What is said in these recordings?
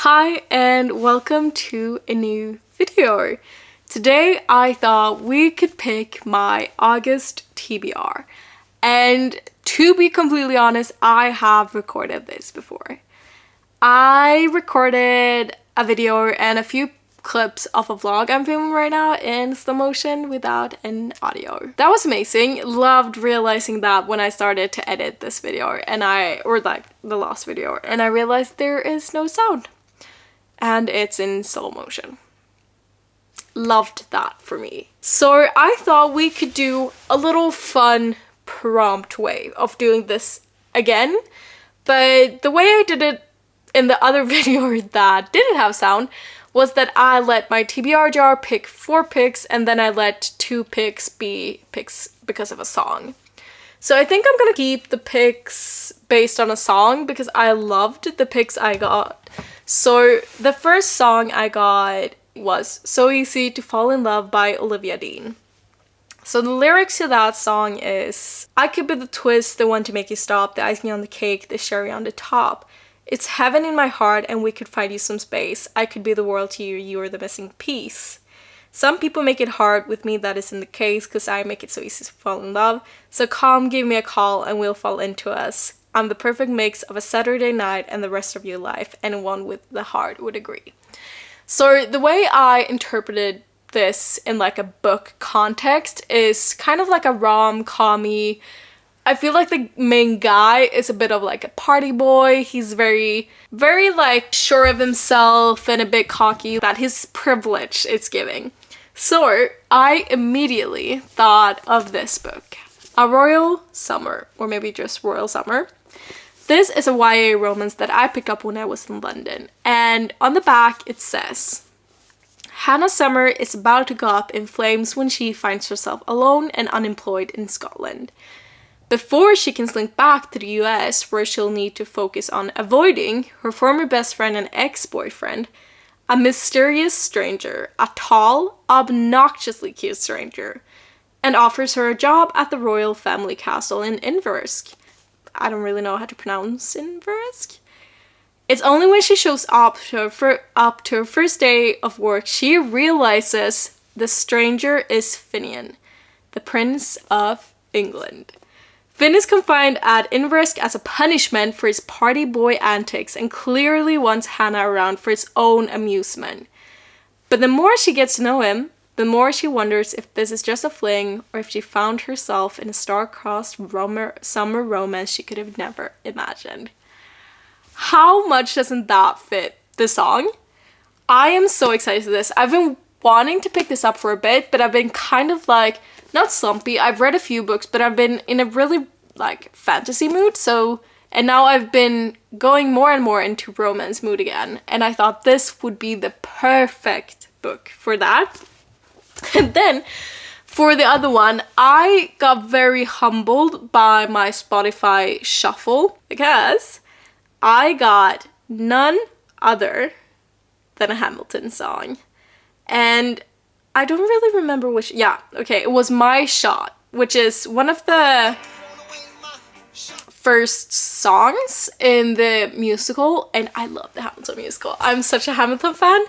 Hi and welcome to a new video. Today I thought we could pick my August TBR, and to be completely honest, I have recorded this before. I recorded a video and a few clips of a vlog I'm filming right now in slow motion without an audio. That was amazing. Loved realizing that when I started to edit this video or the last video, and I realized there is no sound. And it's in slow motion. Loved that for me. So I thought we could do a little fun prompt way of doing this again, but the way I did it in the other video that didn't have sound was that I let my TBR jar pick 4 picks and then I let 2 picks be picks because of a song. So I think I'm gonna keep the picks based on a song because I loved the picks I got. So the first song I got was So Easy to Fall in Love by Olivia Dean. So the lyrics to that song is, I could be the twist, the one to make you stop, the icing on the cake, the cherry on the top. It's heaven in my heart and we could find you some space. I could be the world to you, you are the missing piece. Some people make it hard, with me that isn't the case, cause I make it so easy to fall in love. So come, give me a call and we'll fall into us. I'm the perfect mix of a Saturday night and the rest of your life. Anyone with the heart would agree. So the way I interpreted this in like a book context is kind of like a rom-com-y. I feel like the main guy is a bit of like a party boy. He's very like sure of himself and a bit cocky, that his privilege is giving. So I immediately thought of this book, A Royal Summer, or maybe just Royal Summer. This is a YA romance that I picked up when I was in London, and on the back it says, Hannah Summer is about to go up in flames when she finds herself alone and unemployed in Scotland. Before she can slink back to the US, where she'll need to focus on avoiding her former best friend and ex-boyfriend, a mysterious stranger, a tall, obnoxiously cute stranger, and offers her a job at the royal family castle in Inversk. I don't really know how to pronounce Inversk. It's only when she shows up to her first day of work she realizes the stranger is Finian, the Prince of England. Finn is confined at Inversk as a punishment for his party boy antics and clearly wants Hannah around for his own amusement. But the more she gets to know him, the more she wonders if this is just a fling or if she found herself in a star-crossed summer romance she could have never imagined. How much doesn't that fit the song? I am so excited for this. I've been wanting to pick this up for a bit, but I've been kind of like, not slumpy. I've read a few books, but I've been in a really like fantasy mood. And now I've been going more and more into romance mood again. And I thought this would be the perfect book for that. And then for the other one, I got very humbled by my Spotify shuffle because I got none other than a Hamilton song. And I don't really remember which, it was My Shot, which is one of the first songs in the musical, and I love the Hamilton musical. I'm such a Hamilton fan.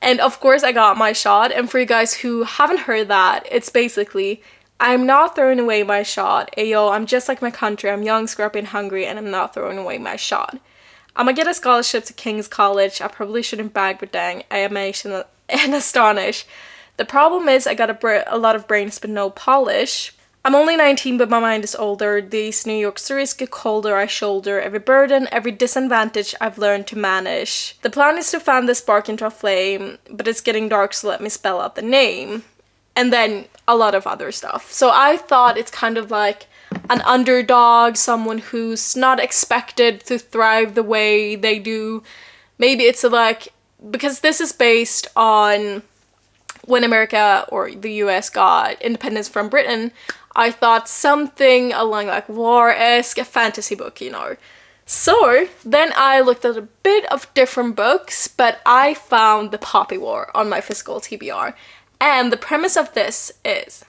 And of course I got My Shot, and for you guys who haven't heard that, it's basically, I'm not throwing away my shot. Ayo, I'm just like my country. I'm young, scrappy, and hungry, and I'm not throwing away my shot. I'm gonna get a scholarship to King's College. I probably shouldn't bag, but dang, I am amazed and astonished. The problem is I got a lot of brains but no polish. I'm only 19 but my mind is older. These New York stories get colder. I shoulder every burden, every disadvantage I've learned to manage. The plan is to fan this spark into a flame, but it's getting dark, so let me spell out the name. And then a lot of other stuff. So I thought it's kind of like an underdog, someone who's not expected to thrive the way they do. Maybe it's like, because this is based on when America or the US got independence from Britain, I thought something along like war-esque, a fantasy book, you know. So then I looked at a bit of different books, but I found The Poppy War on my physical TBR. And the premise of this is,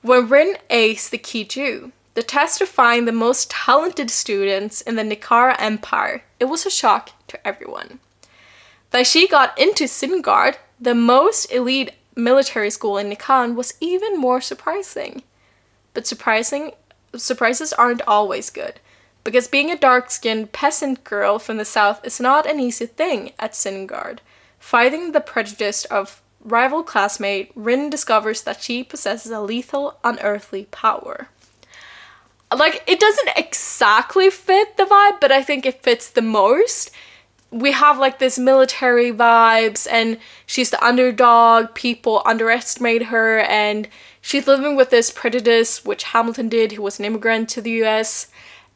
when Rin aced the key Jew, the test to find the most talented students in the Nicara Empire, it was a shock to everyone. That she got into Singard, the most elite military school in Nikon, was even more surprising. But surprises aren't always good, because being a dark-skinned peasant girl from the south is not an easy thing at Singard. Fighting the prejudice of rival classmate, Rin discovers that she possesses a lethal, unearthly power. Like, it doesn't exactly fit the vibe, but I think it fits the most. We have like this military vibes, and she's the underdog, people underestimate her, and she's living with this prejudice, which Hamilton did, who was an immigrant to the US,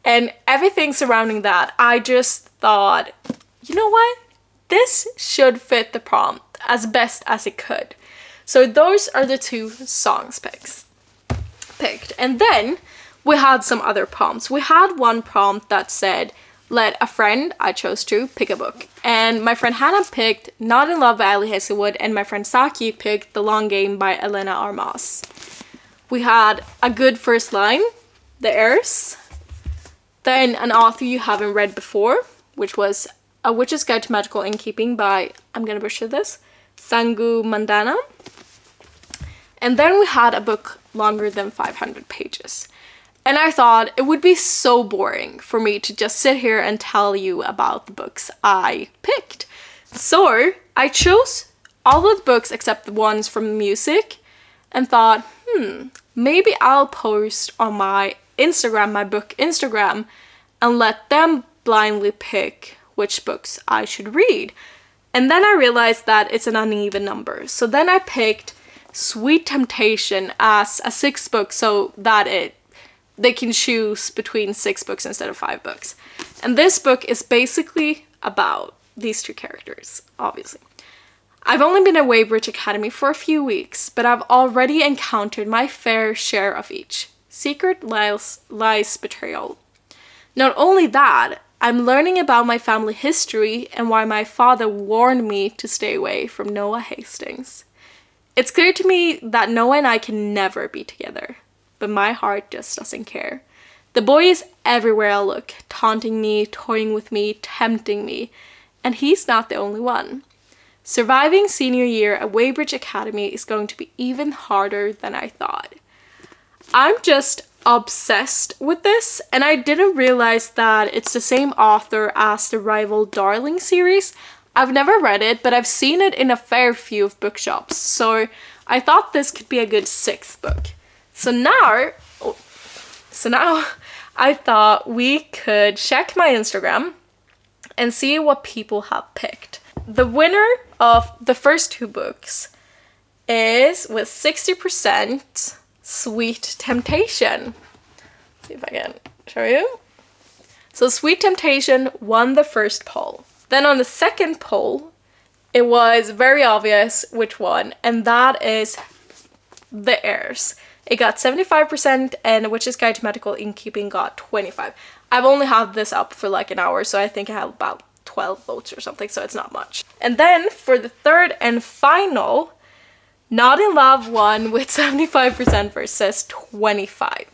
and everything surrounding that. I just thought, you know what? This should fit the prompt as best as it could. So those are the two songs picked. And then we had some other prompts. We had one prompt that said, let a friend, I chose to, pick a book. And my friend Hannah picked Not in Love by Ali Hazelwood, and my friend Saki picked The Long Game by Elena Armas. We had a good first line, The Heirs. Then an author you haven't read before, which was A Witch's Guide to Magical Innkeeping by, I'm gonna butcher this, Sangu Mandana. And then we had a book longer than 500 pages. And I thought it would be so boring for me to just sit here and tell you about the books I picked. So I chose all of the books except the ones from music and thought, maybe I'll post on my Instagram, my book Instagram, and let them blindly pick which books I should read. And then I realized that it's an uneven number. So then I picked Sweet Temptation as a 6th book so that they can choose between 6 books instead of 5 books. And this book is basically about these two characters, obviously. I've only been at Weybridge Academy for a few weeks, but I've already encountered my fair share of each. Secret, lies, betrayal. Not only that, I'm learning about my family history and why my father warned me to stay away from Noah Hastings. It's clear to me that Noah and I can never be together. But my heart just doesn't care. The boy is everywhere I look, taunting me, toying with me, tempting me, and he's not the only one. Surviving senior year at Weybridge Academy is going to be even harder than I thought. I'm just obsessed with this, and I didn't realize that it's the same author as the rival Darling series. I've never read it, but I've seen it in a fair few of bookshops, so I thought this could be a good 6th book. So now I thought we could check my Instagram and see what people have picked. The winner of the first 2 books is, with 60%, Sweet Temptation. Let's see if I can show you. So Sweet Temptation won the first poll. Then on the second poll, it was very obvious which one, and that is The Heirs. It got 75%, and Witch's Guide to Magical Innkeeping got 25%. I've only had this up for like an hour, so I think I have about 12 votes or something, so it's not much. And then for the third and final, Not in Love won with 75% versus 25%.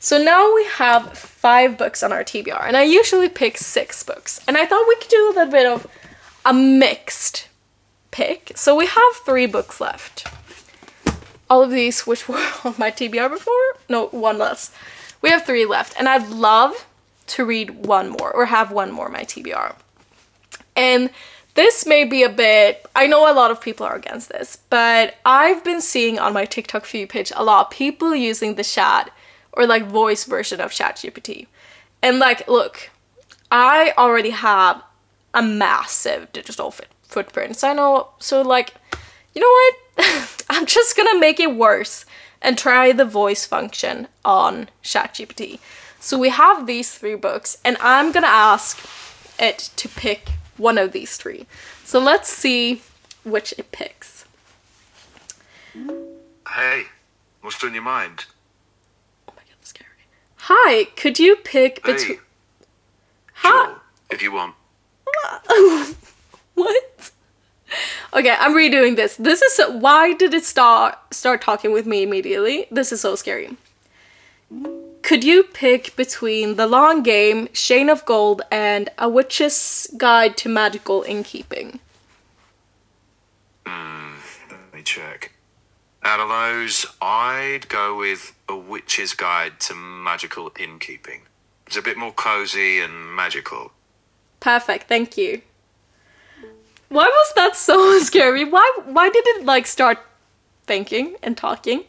So now we have 5 books on our TBR, and I usually pick 6 books. And I thought we could do a little bit of a mixed pick. So we have 3 books left. All of these which were on my TBR before? No, 1 less. We have 3 left, and I'd love to read 1 more, or have 1 more on my TBR. And this may be a bit, I know a lot of people are against this, but I've been seeing on my TikTok feed page a lot of people using the chat, or like voice version of ChatGPT. And like, look, I already have a massive digital footprint, so I know, so like, you know what? I'm just gonna make it worse and try the voice function on ChatGPT. So we have these 3 books, and I'm gonna ask it to pick one of these 3. So let's see which it picks. Hey, what's on your mind? Oh my god, that's scary. Hi, could you pick between... Sure, if you want. What? Okay, I'm redoing this. This is so, why did it start talking with me immediately? This is so scary. Could you pick between The Long Game, Chain of Gold, and A Witch's Guide to Magical Innkeeping? me check. Out of those, I'd go with A Witch's Guide to Magical Innkeeping. It's a bit more cozy and magical. Perfect, thank you. Why was that so scary? Why did it like start thinking and talking?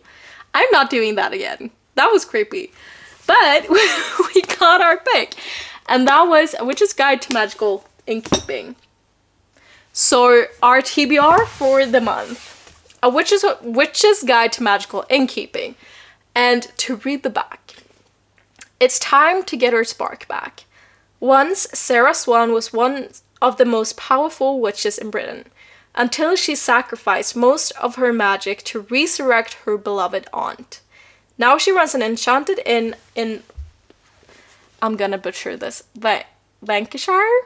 I'm not doing that again. That was creepy. But we got our pick. And that was A Witch's Guide to Magical Innkeeping. So our TBR for the month. A Witch's Guide to Magical Innkeeping. And to read the back. It's time to get her spark back. Once, Sarah Swan was one of the most powerful witches in Britain, until she sacrificed most of her magic to resurrect her beloved aunt. Now she runs an enchanted inn in, I'm gonna butcher this, Lancashire,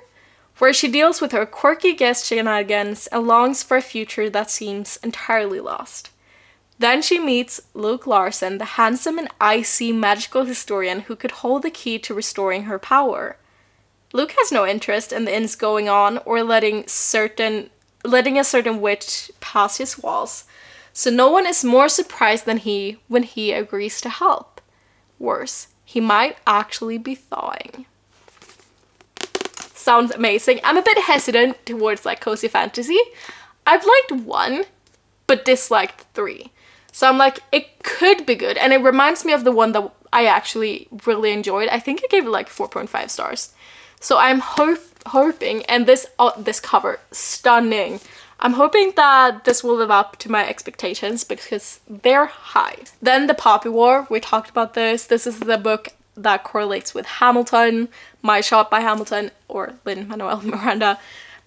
where she deals with her quirky guest shenanigans and longs for a future that seems entirely lost. Then she meets Luke Larson, the handsome and icy magical historian who could hold the key to restoring her power. Luke has no interest in the inn's going on or letting a certain witch pass his walls, so no one is more surprised than he when he agrees to help. Worse, he might actually be thawing. Sounds amazing. I'm a bit hesitant towards like cozy fantasy. I've liked 1, but disliked 3. So I'm like, it could be good. And it reminds me of the one that I actually really enjoyed. I think I gave it like 4.5 stars. So I'm hoping, and this cover, stunning. I'm hoping that this will live up to my expectations because they're high. Then The Poppy War, we talked about this. This is the book that correlates with Hamilton, My Shot by Hamilton, or Lin-Manuel Miranda.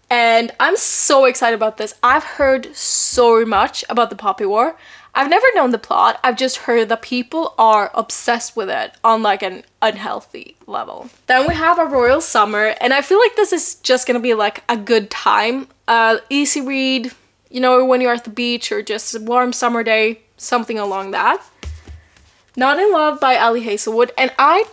And I'm so excited about this. I've heard so much about The Poppy War. I've never known the plot. I've just heard that people are obsessed with it on like an unhealthy level. Then we have A Royal Summer, and I feel like this is just gonna be like a good time. Easy read, you know, when you're at the beach or just a warm summer day, something along that. Not in Love by Ali Hazelwood, and I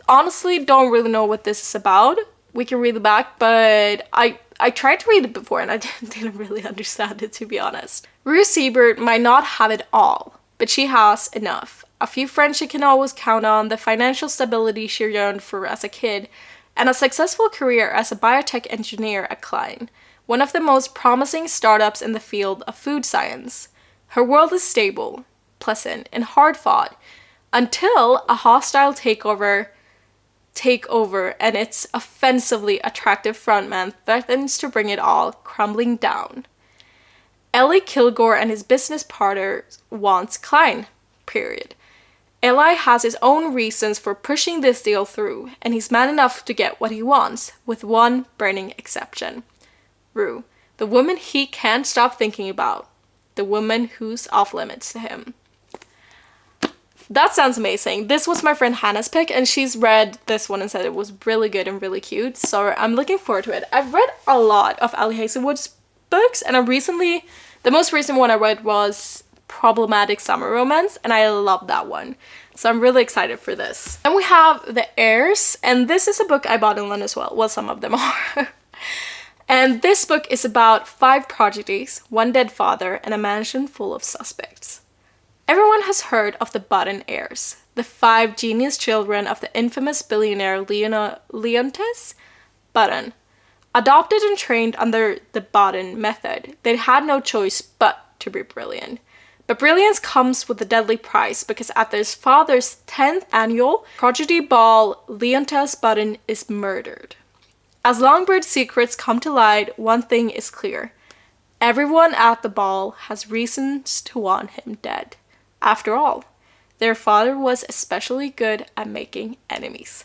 honestly don't really know what this is about. We can read the back, but I tried to read it before and I didn't really understand it, to be honest. Rue Siebert might not have it all, but she has enough. A few friends she can always count on, the financial stability she yearned for as a kid, and a successful career as a biotech engineer at Klein, one of the most promising startups in the field of food science. Her world is stable, pleasant, and hard-fought, until a hostile takeover and its offensively attractive frontman threatens to bring it all crumbling down. Ellie Kilgore and his business partner wants Klein, period. Eli has his own reasons for pushing this deal through, and he's man enough to get what he wants, with one burning exception. Rue, the woman he can't stop thinking about, the woman who's off limits to him. That sounds amazing. This was my friend Hannah's pick, and she's read this one and said it was really good and really cute, so I'm looking forward to it. I've read a lot of Ali Hazelwood's books, and the most recent one I read was Problematic Summer Romance, and I love that one. So I'm really excited for this. Then we have The Heirs, and this is a book I bought in London as well. Well, some of them are. And this book is about 5 prodigies, 1 dead father, and a mansion full of suspects. Everyone has heard of the Button heirs, the 5 genius children of the infamous billionaire Leontes Button. Adopted and trained under the Button method, they had no choice but to be brilliant. But brilliance comes with a deadly price, because at their father's 10th annual prodigy ball, Leontes Button is murdered. As Longbird's secrets come to light, one thing is clear. Everyone at the ball has reasons to want him dead. After all, their father was especially good at making enemies.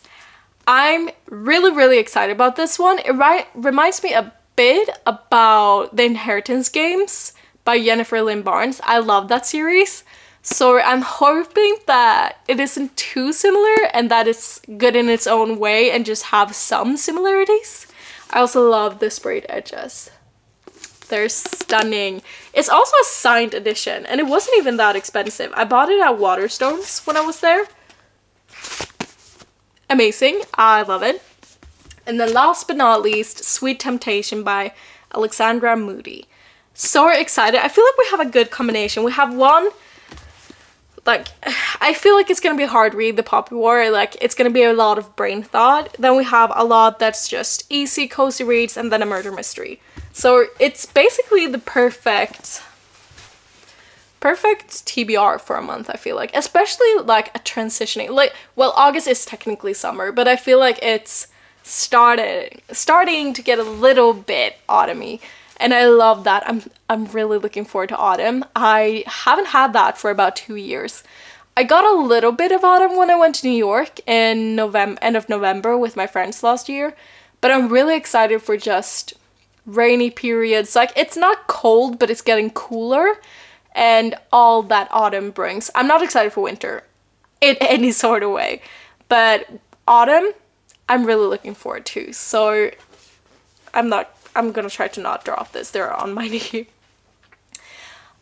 I'm really, really excited about this one. It reminds me a bit about The Inheritance Games by Jennifer Lynn Barnes. I love that series. So I'm hoping that it isn't too similar and that it's good in its own way and just have some similarities. I also love the sprayed edges. They're stunning. It's also a signed edition, and it wasn't even that expensive. I bought it at Waterstones when I was there. Amazing. I love it. And then last but not least, Sweet Temptation by Alexandra Moody. So excited. I feel like we have a good combination. We have one, like, I feel like it's gonna be a hard read, the Poppy War. Like, it's gonna be a lot of brain thought. Then we have a lot that's just easy, cozy reads, and then a murder mystery. So it's basically the perfect TBR for a month, I feel like. Especially like a transitioning, like, well, August is technically summer, but I feel like it's starting to get a little bit autumny. And I love that. I'm really looking forward to autumn. I haven't had that for about 2 years. I got a little bit of autumn when I went to New York in end of November with my friends last year, but I'm really excited for just rainy periods. Like, it's not cold, but it's getting cooler, and all that autumn brings. I'm not excited for winter in any sort of way, but autumn, I'm really looking forward to. So I'm gonna try to not drop this. They're on my knee.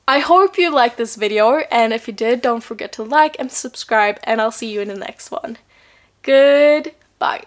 I hope you liked this video, and if you did, don't forget to like and subscribe, and I'll see you in the next one. Goodbye.